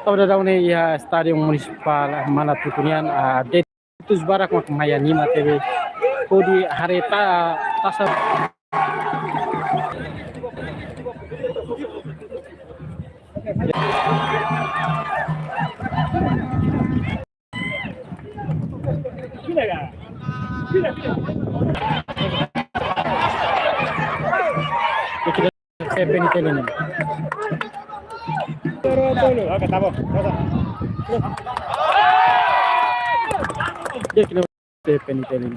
Tabda daw ni Stadium Municipal Malatutunian de tus barak mak maya nima tebe kodi hareta tasa kita sepen itelin. Oke, tabo. Dia kena sepen itelin.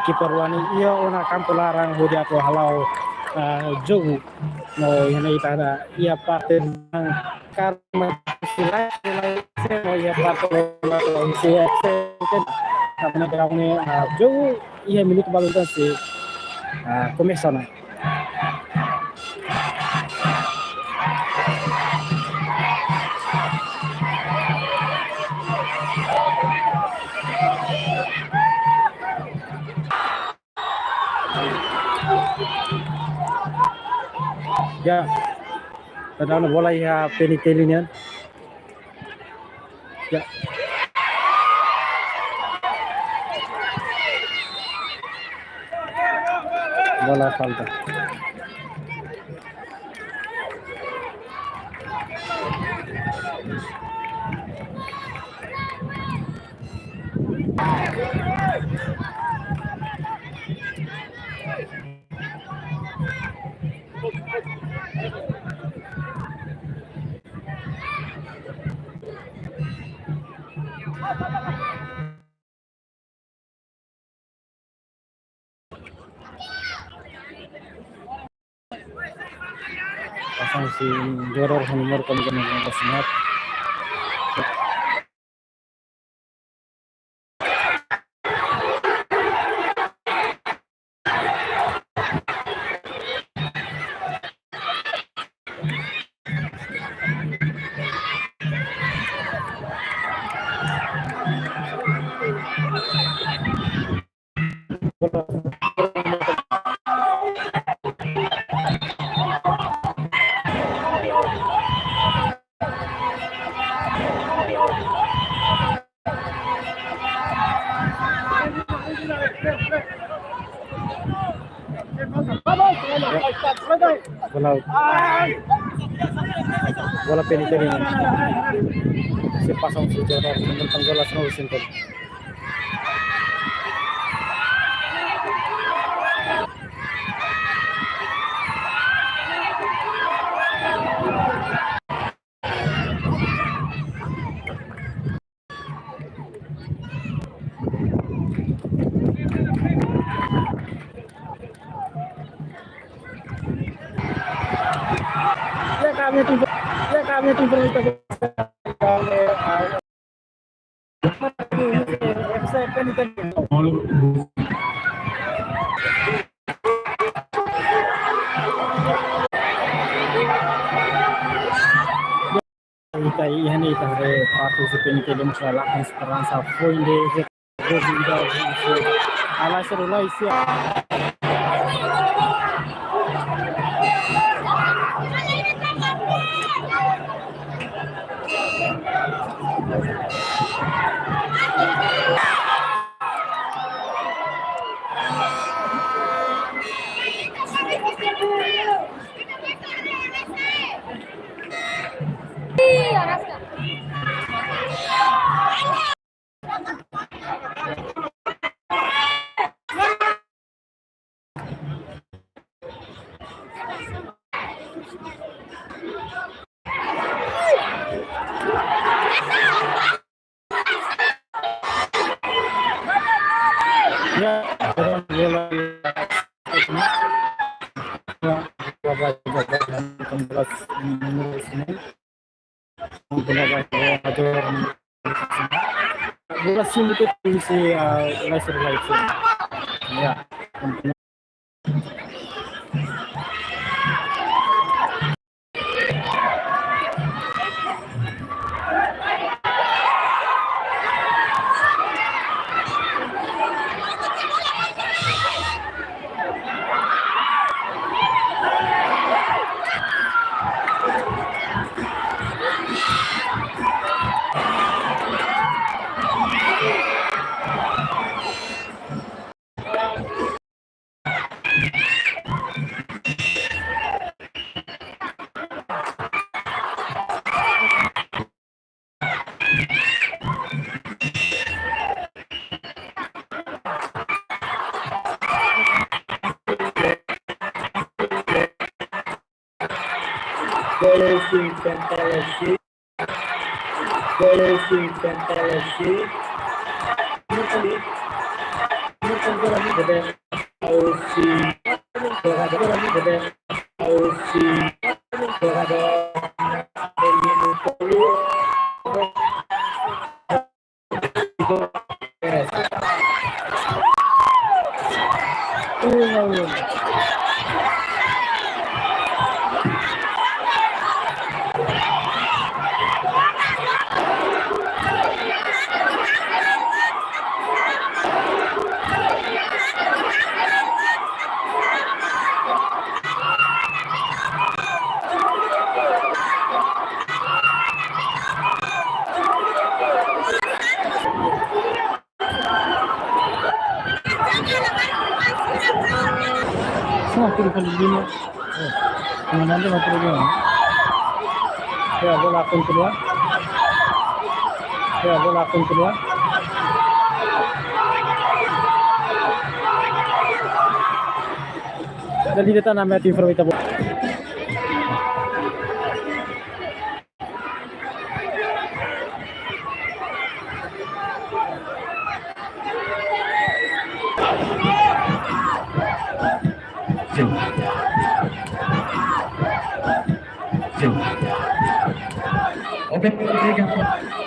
Kiper wani iya ona kampo larang bodi atau halau jauh no yana itara iya parte karma silai no iya parte si kan karena kami jauh iya milik balontan si komisioner. Ya, tadana bola ya penitelinian. Ya. Bola falta. Pasang si Joror nomor kemungkinan bersenat. Bola penitelin si pasang si Joror tentang bola snow simple. kami tunggu itu ini participen ke dalam salah Esperança foi de ala serulah isi Ya, sepak bola babak yang ke-11 menurut sini bola sedikit si Leicester Leipzig. Ya, Galaxy Fantasy, Galaxy Fantasy, Gede Aussie, Gede Aussie, Gede semakin lima. Kemudian dia mati lagi. Ya, bola akun kedua. Ya, bola akun kedua. Jadi kita namanya tim Verwita.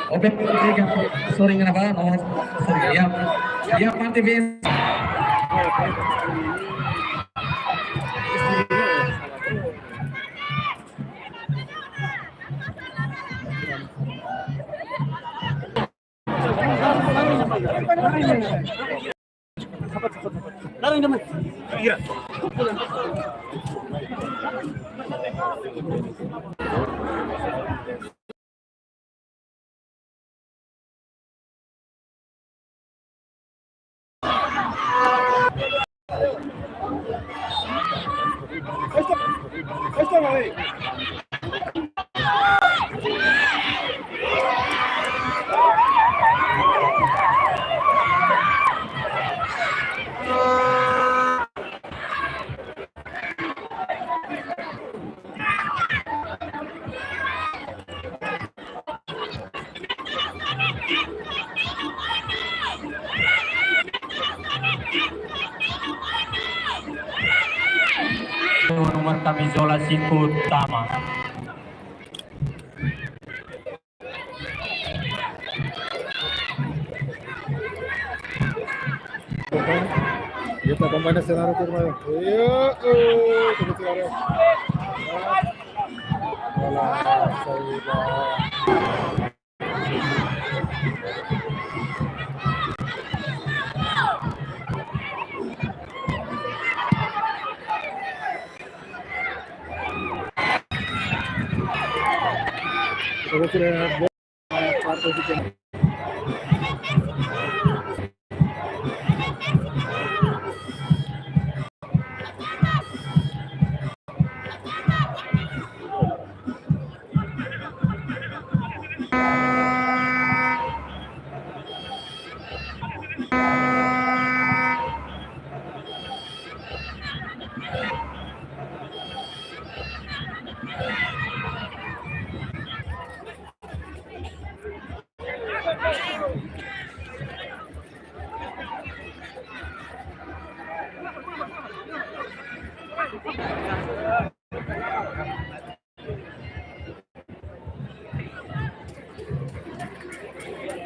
Open tiga, sorry kenapa? Nomor sorry ya, ya partai B. Lari teman. Kira. Esto lo ve. Nomor kami Zola Sikutama. Kita kembali senaruh kurma. Yo, kita senaruh. Bola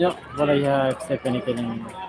Yuk, boleh ya Stephen ini.